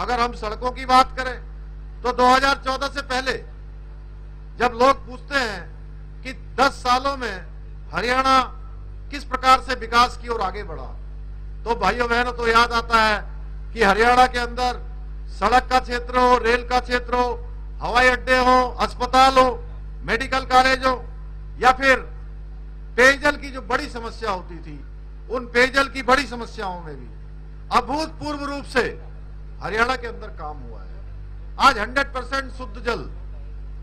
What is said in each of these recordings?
अगर हम सड़कों की बात करें तो 2014 से पहले जब लोग पूछते हैं कि 10 सालों में हरियाणा किस प्रकार से विकास की ओर आगे बढ़ा, तो भाइयों बहनों तो याद आता है कि हरियाणा के अंदर सड़क का क्षेत्र हो, रेल का क्षेत्र हो, हवाई अड्डे हो, अस्पताल हो, मेडिकल कॉलेज हो, या फिर पेयजल की जो बड़ी समस्या होती थी, उन पेयजल की बड़ी समस्याओं में भी अभूतपूर्व रूप से हरियाणा के अंदर काम हुआ है। आज 100% शुद्ध जल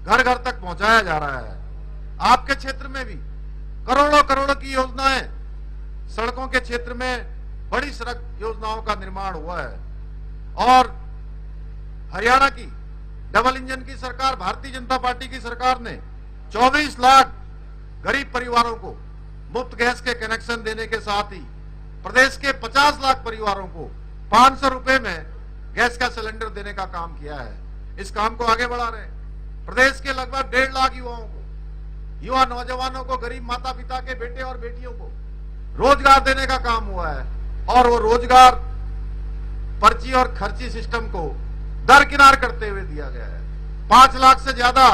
घर घर तक पहुंचाया जा रहा है। आपके क्षेत्र में भी करोड़ों करोड़ों की योजनाएं, सड़कों के क्षेत्र में बड़ी सड़क योजनाओं का निर्माण हुआ है। और हरियाणा की डबल इंजन की सरकार, भारतीय जनता पार्टी की सरकार ने 24 लाख गरीब परिवारों को मुफ्त गैस के कनेक्शन देने के साथ ही प्रदेश के 50 लाख परिवारों को 500 रुपए में गैस का सिलेंडर देने का काम किया है। इस काम को आगे बढ़ा रहे हैं। प्रदेश के लगभग 1.5 लाख युवाओं को, युवा नौजवानों को, गरीब माता पिता के बेटे और बेटियों को रोजगार देने का काम हुआ है। और वो रोजगार पर्ची और खर्ची सिस्टम को दरकिनार करते हुए दिया गया है। 5 लाख से ज्यादा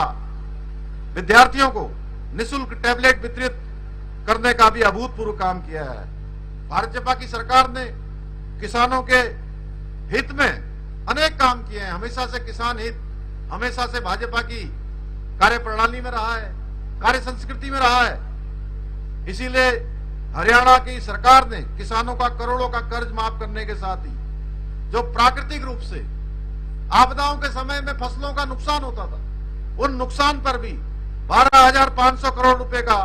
विद्यार्थियों को निःशुल्क टैबलेट वितरित करने का भी अभूतपूर्व काम किया है। भाजपा की सरकार ने किसानों के हित में अनेक काम किए हैं। हमेशा से किसान हित हमेशा से भाजपा की कार्यप्रणाली में रहा है, कार्य संस्कृति में रहा है। इसीलिए हरियाणा की सरकार ने किसानों का करोड़ों का कर्ज माफ करने के साथ ही जो प्राकृतिक रूप से आपदाओं के समय में फसलों का नुकसान होता था, उन नुकसान पर भी 12,500 करोड़ रुपए का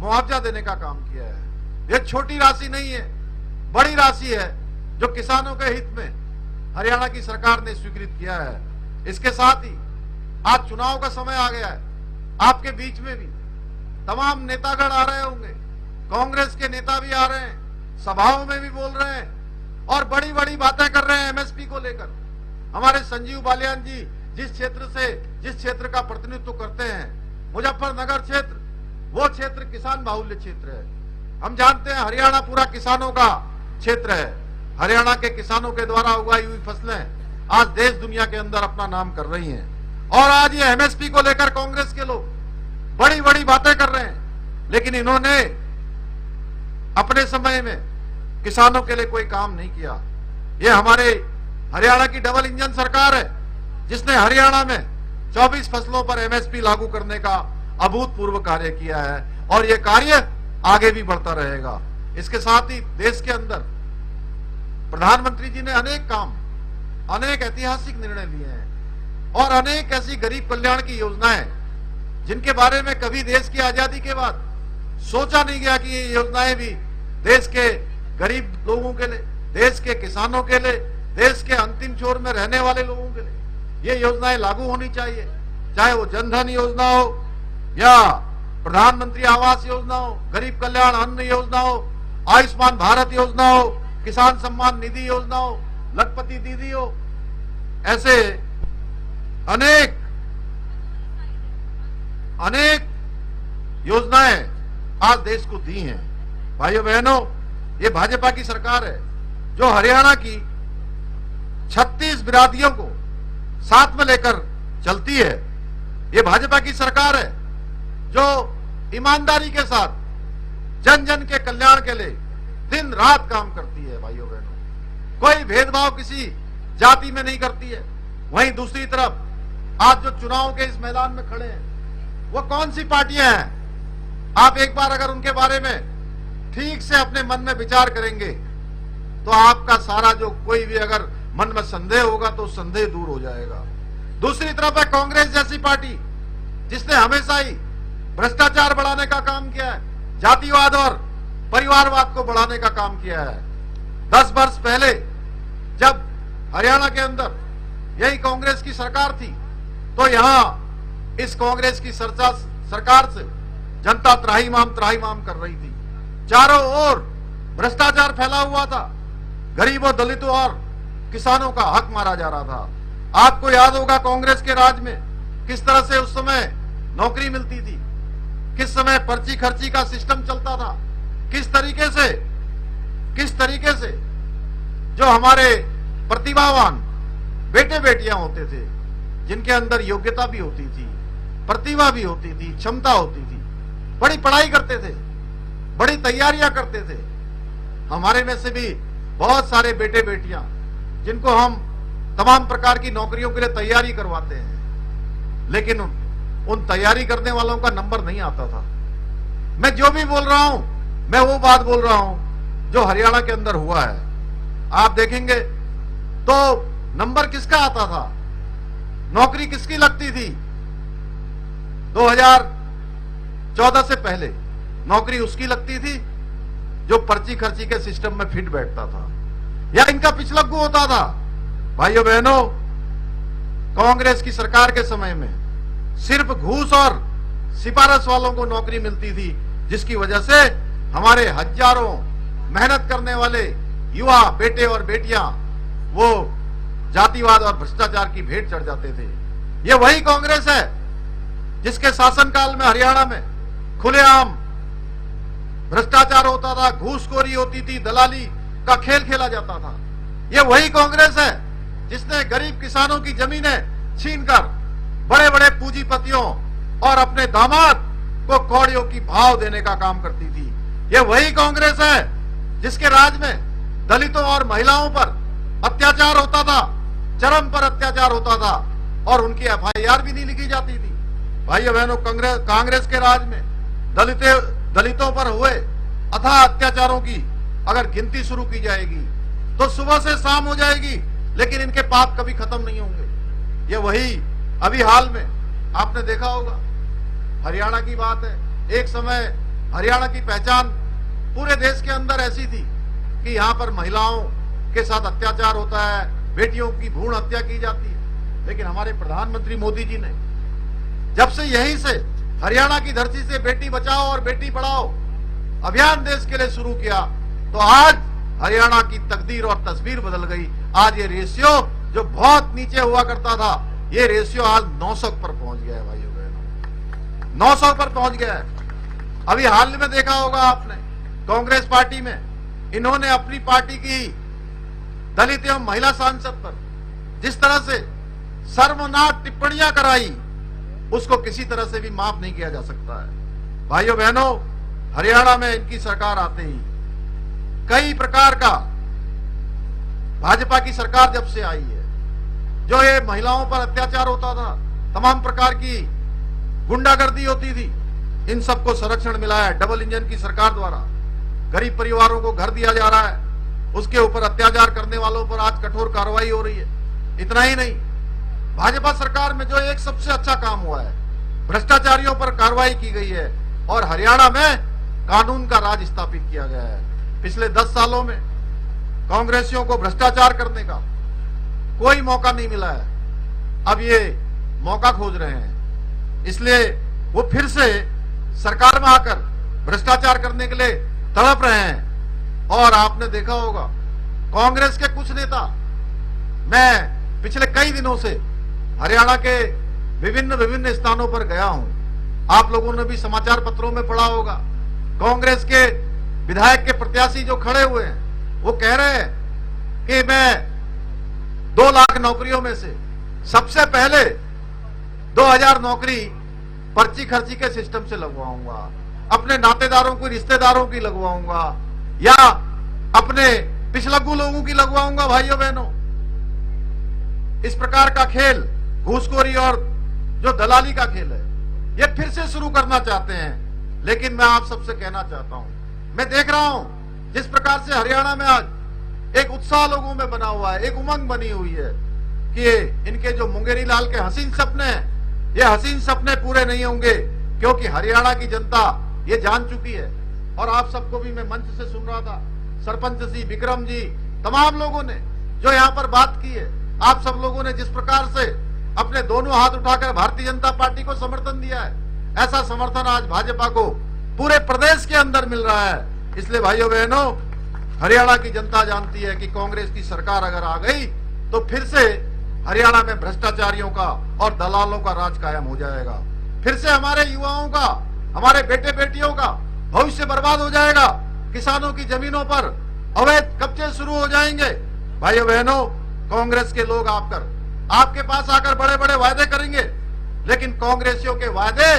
मुआवजा देने का काम किया है। यह छोटी राशि नहीं है, बड़ी राशि है जो किसानों के हित में हरियाणा की सरकार ने स्वीकृत किया है। इसके साथ ही आज चुनाव का समय आ गया है। आपके बीच में भी तमाम नेतागण आ रहे होंगे, कांग्रेस के नेता भी आ रहे हैं, सभाओं में भी बोल रहे हैं और बड़ी बड़ी बातें कर रहे हैं एमएसपी को लेकर। हमारे संजीव बालियान जी जिस क्षेत्र का प्रतिनिधित्व करते हैं, मुजफ्फरनगर क्षेत्र, वो क्षेत्र किसान बाहुल्य क्षेत्र है। हम जानते हैं हरियाणा पूरा किसानों का क्षेत्र है। हरियाणा के किसानों के द्वारा उगाई हुई फसलें आज देश दुनिया के अंदर अपना नाम कर रही हैं। और आज ये एमएसपी को लेकर कांग्रेस के लोग बड़ी बड़ी बातें कर रहे हैं, लेकिन इन्होंने अपने समय में किसानों के लिए कोई काम नहीं किया। ये हमारे हरियाणा की डबल इंजन सरकार है जिसने हरियाणा में 24 फसलों पर एमएसपी लागू करने का अभूतपूर्व कार्य किया है और यह कार्य आगे भी बढ़ता रहेगा। इसके साथ ही देश के अंदर प्रधानमंत्री जी ने अनेक ऐतिहासिक निर्णय लिए हैं और अनेक ऐसी गरीब कल्याण की योजनाएं जिनके बारे में कभी देश की आजादी के बाद सोचा नहीं गया कि ये योजनाएं भी देश के गरीब लोगों के लिए, देश के किसानों के लिए, देश के अंतिम छोर में रहने वाले लोगों के लिए ये योजनाएं लागू होनी चाहिए। चाहे वो जनधन योजना हो या प्रधानमंत्री आवास योजना हो, गरीब कल्याण अन्न योजना हो, आयुष्मान भारत योजना हो, किसान सम्मान निधि योजना हो, लखपति दीदी हो, ऐसे अनेक योजनाएं आज देश को दी हैं। भाइयों बहनों, ये भाजपा की सरकार है जो हरियाणा की 36 बिरादरियों को साथ में लेकर चलती है। ये भाजपा की सरकार है जो ईमानदारी के साथ जन जन के कल्याण के लिए दिन रात काम करती है। भाइयों बहनों, कोई भेदभाव किसी जाति में नहीं करती है। वहीं दूसरी तरफ आज जो चुनाव के इस मैदान में खड़े हैं वो कौन सी पार्टियां हैं? आप एक बार अगर उनके बारे में ठीक से अपने मन में विचार करेंगे तो आपका सारा जो कोई भी अगर मन में संदेह होगा तो संदेह दूर हो जाएगा। दूसरी तरफ है कांग्रेस जैसी पार्टी जिसने हमेशा ही भ्रष्टाचार बढ़ाने का काम किया है, जातिवाद और परिवारवाद को बढ़ाने का काम किया है। 10 वर्ष पहले जब हरियाणा के अंदर यही कांग्रेस की सरकार थी तो यहां इस कांग्रेस की सरकार से जनता त्राहिमाम कर रही थी। चारों ओर भ्रष्टाचार फैला हुआ था, गरीबों, दलितों और किसानों का हक मारा जा रहा था। आपको याद होगा कांग्रेस के राज में किस तरह से उस समय नौकरी मिलती थी, किस समय पर्ची खर्ची का सिस्टम चलता था, किस तरीके से जो हमारे प्रतिभावान बेटे बेटियां होते थे जिनके अंदर योग्यता भी होती थी, प्रतिभा भी होती थी, क्षमता होती थी, बड़ी पढ़ाई करते थे, बड़ी तैयारियां करते थे। हमारे में से भी बहुत सारे बेटे बेटियां जिनको हम तमाम प्रकार की नौकरियों के लिए तैयारी करवाते हैं, लेकिन उन तैयारी करने वालों का नंबर नहीं आता था। मैं जो भी बोल रहा हूं, मैं वो बात बोल रहा हूं जो हरियाणा के अंदर हुआ है। आप देखेंगे तो नंबर किसका आता था, नौकरी किसकी लगती थी। 2014 से पहले नौकरी उसकी लगती थी जो पर्ची खर्ची के सिस्टम में फिट बैठता था या इनका पिछलग्गू होता था। भाइयों बहनों, कांग्रेस की सरकार के समय में सिर्फ घूस और सिफारिश वालों को नौकरी मिलती थी, जिसकी वजह से हमारे हजारों मेहनत करने वाले युवा बेटे और बेटियां वो जातिवाद और भ्रष्टाचार की भेंट चढ़ जाते थे। ये वही कांग्रेस है जिसके शासनकाल में हरियाणा में खुलेआम भ्रष्टाचार होता था, घूसखोरी होती थी, दलाली का खेल खेला जाता था। ये वही कांग्रेस है जिसने गरीब किसानों की जमीनें छीनकर बड़े बड़े पूंजीपतियों और अपने दामाद को कौड़ियों की भाव देने का काम करती थी। ये वही कांग्रेस है जिसके राज में दलितों और महिलाओं पर अत्याचार होता था, चरम पर अत्याचार होता था और उनकी एफआईआर भी नहीं लिखी जाती थी। भाइयों बहनों, कांग्रेस के राज में दलितों पर हुए अथाह अत्याचारों की अगर गिनती शुरू की जाएगी तो सुबह से शाम हो जाएगी, लेकिन इनके पाप कभी खत्म नहीं होंगे। ये वही अभी हाल में आपने देखा होगा, हरियाणा की बात है। एक समय हरियाणा की पहचान पूरे देश के अंदर ऐसी थी कि यहां पर महिलाओं के साथ अत्याचार होता है, बेटियों की भ्रूण हत्या की जाती है। लेकिन हमारे प्रधानमंत्री मोदी जी ने जब से यहीं से हरियाणा की धरती से बेटी बचाओ और बेटी पढ़ाओ अभियान देश के लिए शुरू किया, तो आज हरियाणा की तकदीर और तस्वीर बदल गई। आज ये रेशियो जो बहुत नीचे हुआ करता था, ये रेशियो आज 900 पर पहुंच गया है। भाइयों बहनों, 900 पर पहुंच गया है। अभी हाल में देखा होगा आपने, कांग्रेस पार्टी में इन्होंने अपनी पार्टी की दलित एवं महिला सांसद पर जिस तरह से शर्मनाक टिप्पणियां कराई, उसको किसी तरह से भी माफ नहीं किया जा सकता है। भाइयों बहनों, हरियाणा में इनकी सरकार आते ही कई प्रकार का, भाजपा की सरकार जब से आई है, जो ये महिलाओं पर अत्याचार होता था, तमाम प्रकार की गुंडागर्दी होती थी, इन सबको संरक्षण मिला है। डबल इंजन की सरकार द्वारा गरीब परिवारों को घर दिया जा रहा है, उसके ऊपर अत्याचार करने वालों पर आज कठोर कार्रवाई हो रही है। इतना ही नहीं, भाजपा सरकार में जो एक सबसे अच्छा काम हुआ है, भ्रष्टाचारियों पर कार्रवाई की गई है और हरियाणा में कानून का राज स्थापित किया गया है। पिछले 10 सालों में कांग्रेसियों को भ्रष्टाचार करने का कोई मौका नहीं मिला है, अब ये मौका खोज रहे हैं, इसलिए वो फिर से सरकार में आकर भ्रष्टाचार करने के लिए तड़प रहे हैं। और आपने देखा होगा कांग्रेस के कुछ नेता, मैं पिछले कई दिनों से हरियाणा के विभिन्न स्थानों पर गया हूं, आप लोगों ने भी समाचार पत्रों में पढ़ा होगा, कांग्रेस के विधायक के प्रत्याशी जो खड़े हुए हैं वो कह रहे हैं कि मैं 2 लाख नौकरियों में से सबसे पहले 2000 नौकरी पर्ची खर्ची के सिस्टम से लगवाऊंगा, अपने नातेदारों की, रिश्तेदारों की लगवाऊंगा या अपने पिछलग्गू लोगों की लगवाऊंगा। भाइयों बहनों, इस प्रकार का खेल, घूसखोरी और जो दलाली का खेल है, ये फिर से शुरू करना चाहते हैं। लेकिन मैं आप सबसे कहना चाहता हूं, मैं देख रहा हूं जिस प्रकार से हरियाणा में आज एक उत्साह लोगों में बना हुआ है, एक उमंग बनी हुई है कि इनके जो मुंगेरी लाल के हसीन सपने हैं, ये हसीन सपने पूरे नहीं होंगे, क्योंकि हरियाणा की जनता ये जान चुकी है। और आप सबको भी मैं मंच से सुन रहा था, सरपंच जी, विक्रम जी, तमाम लोगों ने जो यहाँ पर बात की है, आप सब लोगों ने जिस प्रकार से अपने दोनों हाथ उठाकर भारतीय जनता पार्टी को समर्थन दिया है, ऐसा समर्थन आज भाजपा को पूरे प्रदेश के अंदर मिल रहा है। इसलिए भाइयों बहनों, हरियाणा की जनता जानती है कि कांग्रेस की सरकार अगर आ गई तो फिर से हरियाणा में भ्रष्टाचारियों का और दलालों का राज कायम हो जाएगा। फिर से हमारे युवाओं का, हमारे बेटे बेटियों का भविष्य बर्बाद हो जाएगा। किसानों की जमीनों पर अवैध कब्जे शुरू हो जाएंगे। भाइयों बहनों, कांग्रेस के लोग आकर आपके पास आकर बड़े बड़े वायदे करेंगे, लेकिन कांग्रेसियों के वायदे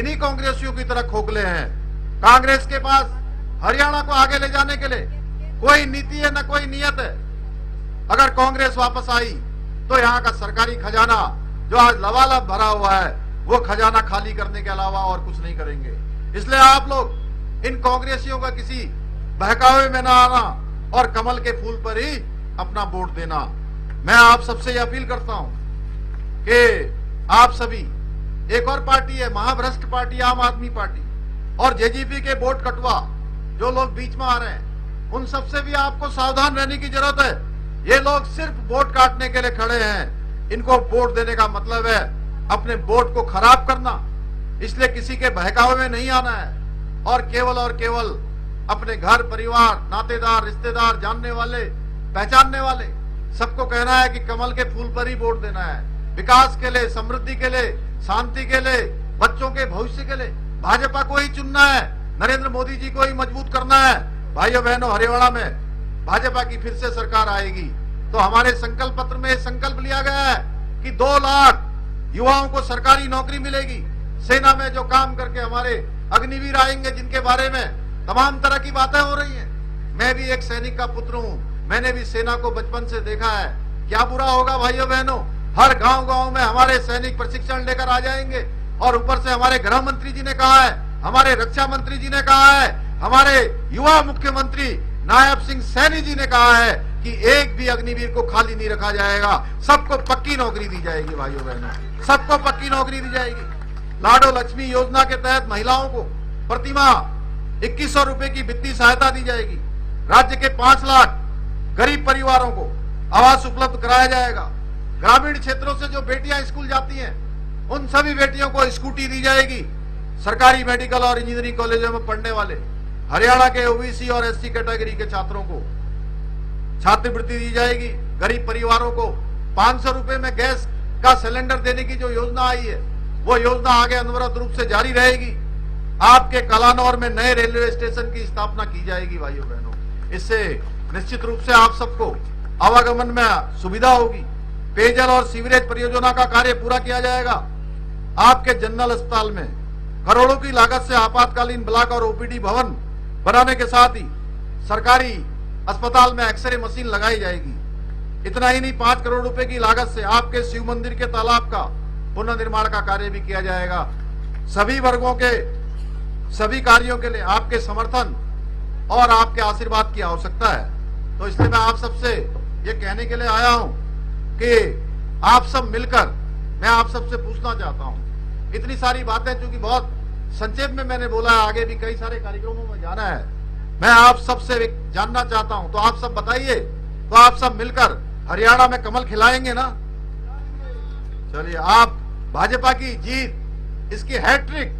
इन्हीं कांग्रेसियों की तरह खोखले हैं। कांग्रेस के पास हरियाणा को आगे ले जाने के लिए कोई नीति है, न कोई नियत है। अगर कांग्रेस वापस आई तो यहाँ का सरकारी खजाना जो आज लबालब भरा हुआ है, वो खजाना खाली करने के अलावा और कुछ नहीं करेंगे। इसलिए आप लोग इन कांग्रेसियों का किसी बहकावे में ना आना और कमल के फूल पर ही अपना वोट देना। मैं आप सबसे यह अपील करता हूं कि आप सभी, एक और पार्टी है महाभ्रष्ट पार्टी आम आदमी पार्टी, और जेजीपी के वोट कटवा जो लोग बीच में आ रहे हैं, उन सबसे भी आपको सावधान रहने की जरूरत है। ये लोग सिर्फ वोट काटने के लिए खड़े हैं। इनको वोट देने का मतलब है अपने वोट को खराब करना। इसलिए किसी के बहकावे में नहीं आना है और केवल अपने घर परिवार, नातेदार, रिश्तेदार, जानने वाले, पहचानने वाले सबको कहना है कि कमल के फूल पर ही वोट देना है। विकास के लिए, समृद्धि के लिए, शांति के लिए, बच्चों के भविष्य के लिए भाजपा को ही चुनना है। नरेंद्र मोदी जी को ही मजबूत करना है। भाइयों बहनों, हरियाणा में भाजपा की फिर से सरकार आएगी तो हमारे संकल्प पत्र में संकल्प लिया गया है कि 2 लाख युवाओं को सरकारी नौकरी मिलेगी। सेना में जो काम करके हमारे अग्निवीर आएंगे, जिनके बारे में तमाम तरह की बातें हो रही हैं। मैं भी एक सैनिक का पुत्र हूं, मैंने भी सेना को बचपन से देखा है। क्या बुरा होगा भाइयों बहनों, हर गांव में हमारे सैनिक प्रशिक्षण लेकर आ जाएंगे। और ऊपर से हमारे गृह मंत्री जी ने कहा है, हमारे रक्षा मंत्री जी ने कहा है, हमारे युवा मुख्यमंत्री नायब सिंह सैनी जी ने कहा है कि एक भी अग्निवीर को खाली नहीं रखा जाएगा, सबको पक्की नौकरी दी जाएगी। भाइयों बहनों, सबको पक्की नौकरी दी जाएगी। लाडो लक्ष्मी योजना के तहत महिलाओं को प्रतिमाह 2100 रुपए की वित्तीय सहायता दी जाएगी। राज्य के 5 लाख गरीब परिवारों को आवास उपलब्ध कराया जाएगा। ग्रामीण क्षेत्रों से जो बेटियां स्कूल जाती हैं, उन सभी बेटियों को स्कूटी दी जाएगी। सरकारी मेडिकल और इंजीनियरिंग कॉलेजों में पढ़ने वाले हरियाणा के ओबीसी और एससी कैटेगरी के छात्रों को छात्रवृत्ति दी जाएगी। गरीब परिवारों को 500 रुपए में गैस का सिलेंडर देने की जो योजना आई है, वो योजना आगे अनवरत रूप से जारी रहेगी। आपके कलानौर में नए रेलवे स्टेशन की स्थापना की जाएगी। भाइयों बहनों, इससे निश्चित रूप से आप सबको आवागमन में सुविधा होगी। पेयजल और सीवरेज परियोजना का कार्य पूरा किया जाएगा। आपके जनरल अस्पताल में करोड़ों की लागत से आपातकालीन ब्लॉक और ओपीडी भवन बनाने के साथ ही सरकारी अस्पताल में एक्सरे मशीन लगाई जाएगी। इतना ही नहीं, 5 करोड़ रुपए की लागत से आपके शिव मंदिर के तालाब का पुनर्निर्माण का कार्य भी किया जाएगा। सभी वर्गों के सभी कार्यों के लिए आपके समर्थन और आपके आशीर्वाद की आवश्यकता है। तो इसलिए मैं आप सबसे ये कहने के लिए आया हूं कि आप सब मिलकर, मैं आप सबसे पूछना चाहता हूं, इतनी सारी बातें चूंकि बहुत संक्षेप में मैंने बोला है, आगे भी कई सारे कार्यक्रमों में जाना है, मैं आप सबसे जानना चाहता हूं। तो आप सब बताइए, तो आप सब मिलकर हरियाणा में कमल खिलाएंगे ना? चलिए, आप भाजपा की जीत, इसकी हैट्रिक